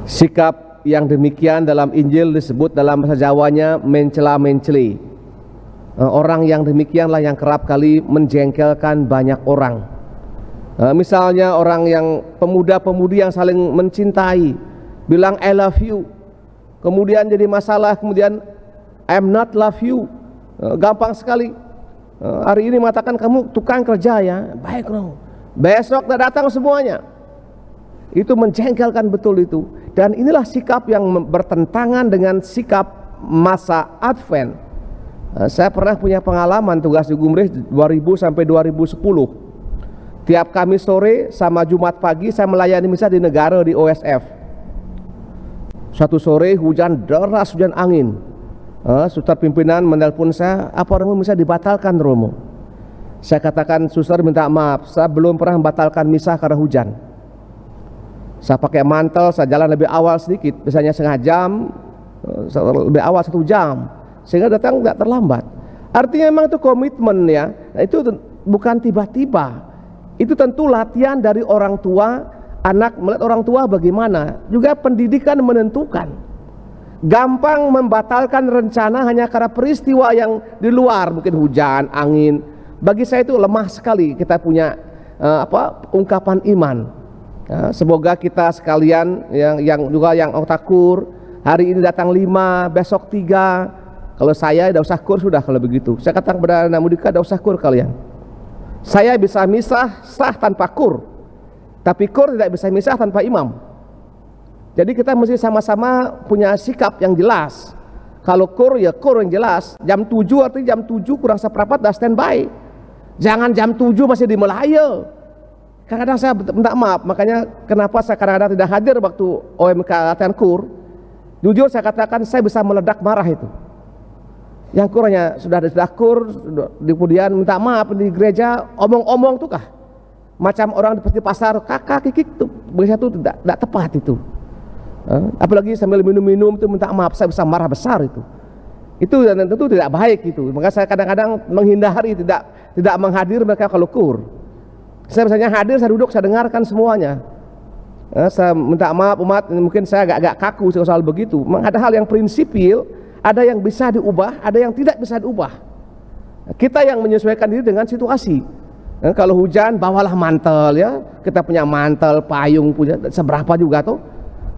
Sikap yang demikian dalam Injil disebut dalam bahasa Jawanya mencela-menceli. Orang yang demikianlah yang kerap kali menjengkelkan banyak orang. Misalnya orang yang pemuda-pemudi yang saling mencintai, bilang I love you, kemudian jadi masalah, kemudian I'm not love you. Gampang sekali. Hari ini mengatakan kamu tukang kerja ya, baik dong. Besok dah datang semuanya. Itu menjengkelkan betul itu. Dan inilah sikap yang bertentangan dengan sikap masa Advent. Saya pernah punya pengalaman tugas di Gumrih 2000 sampai 2010. Tiap Kamis sore sama Jumat pagi saya melayani misa di negara di OSF. Suatu sore hujan deras, hujan angin. Suster pimpinan menelpon saya, apa Romo misa dibatalkan Romo? Saya katakan, suster minta maaf, saya belum pernah membatalkan misa karena hujan. Saya pakai mantel, saya jalan lebih awal sedikit, biasanya setengah jam, lebih awal 1 jam, sehingga datang tidak terlambat. Artinya memang itu komitmen ya. Nah, itu bukan tiba-tiba. Itu tentu latihan dari orang tua, anak melihat orang tua bagaimana. Juga pendidikan menentukan. Gampang membatalkan rencana hanya karena peristiwa yang di luar, mungkin hujan, angin. Bagi saya itu lemah sekali kita punya ungkapan iman. Semoga kita sekalian yang takur hari ini datang 5, besok 3. Kalau saya tidak usah kur sudah kalau begitu. Saya katakan kepada anak mudika, tidak usah kur kalian. Saya bisa misah sah tanpa kur, tapi kur tidak bisa misah tanpa imam. Jadi kita mesti sama-sama punya sikap yang jelas. Kalau kur ya kur yang jelas. Jam 7 artinya jam 7 kurang seperempat dah standby. Jangan jam 7 masih di Melaya. Kadang-kadang saya minta maaf, makanya kenapa saya kadang-kadang tidak hadir waktu OMK latihan kur. Jujur saya katakan saya bisa meledak marah itu. Yang kurangnya sudah kur, kemudian minta maaf di gereja, omong-omong tuh kah? Macam orang di pasar, kakak kikik tuh, begitu itu tidak tepat itu. Apalagi sambil minum-minum itu minta maaf, saya bisa marah besar itu. Itu dan tentu tidak baik itu. Maka saya kadang-kadang menghindari tidak menghadir mereka kalau kur. Saya misalnya hadir, saya duduk, saya dengarkan semuanya. Saya minta maaf umat, mungkin saya agak kaku soal begitu. Memang ada hal yang prinsipil, ada yang bisa diubah, ada yang tidak bisa diubah. Kita yang menyesuaikan diri dengan situasi. Kalau hujan, bawalah mantel ya. Kita punya mantel, payung punya seberapa juga tuh.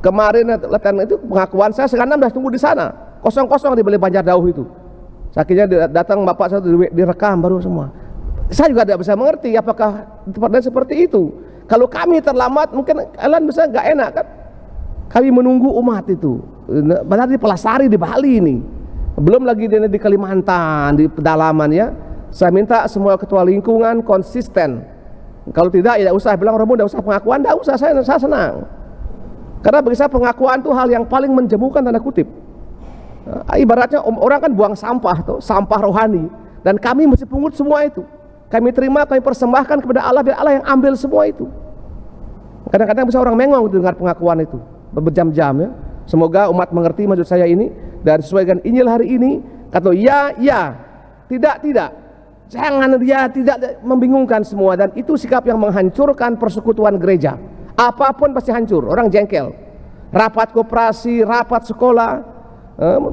Kemarin latihan itu pengakuan saya setengah 6 sudah tunggu di sana. Kosong-kosong di Balai Banjar Dauh itu. Akhirnya datang bapak saya direkam baru semua. Saya juga tidak bisa mengerti apakah tempatnya seperti itu. Kalau kami terlambat mungkin kalian bisa nggak enak kan. Kami menunggu umat itu. Padahal di Pelasari di Bali ini. Belum lagi di Kalimantan, di pedalaman ya. Saya minta semua ketua lingkungan konsisten. Kalau tidak ya usah bilang Romo, tidak usah pengakuan, tidak usah, saya senang. Karena bagi saya pengakuan itu hal yang paling menjemukan tanda kutip. Ibaratnya orang kan buang sampah tuh, sampah rohani, dan kami mesti pungut semua itu. Kami terima, kami persembahkan kepada Allah, biar Allah yang ambil semua itu. Kadang-kadang bisa orang mengong dengar pengakuan itu berjam-jam ya. Semoga umat mengerti maksud saya ini dan sesuai dengan Injil hari ini. Kata ya, tidak. Jangan dia tidak membingungkan semua, dan itu sikap yang menghancurkan persekutuan gereja. Apapun pasti hancur, orang jengkel. Rapat koperasi, rapat sekolah,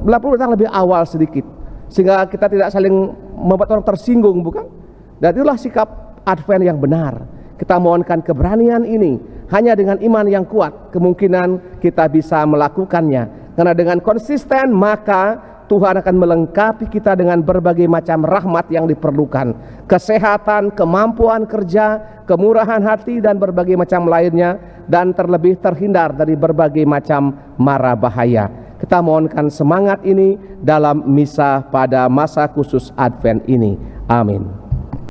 perlu datang lebih awal sedikit sehingga kita tidak saling membuat orang tersinggung, bukan? Dan itulah sikap Advent yang benar. Kita mohonkan keberanian ini. Hanya dengan iman yang kuat kemungkinan kita bisa melakukannya. Karena dengan konsisten maka Tuhan akan melengkapi kita dengan berbagai macam rahmat yang diperlukan. Kesehatan, kemampuan kerja, kemurahan hati dan berbagai macam lainnya. Dan terlebih terhindar dari berbagai macam mara bahaya. Kita mohonkan semangat ini dalam misa pada masa khusus Advent ini. Amin.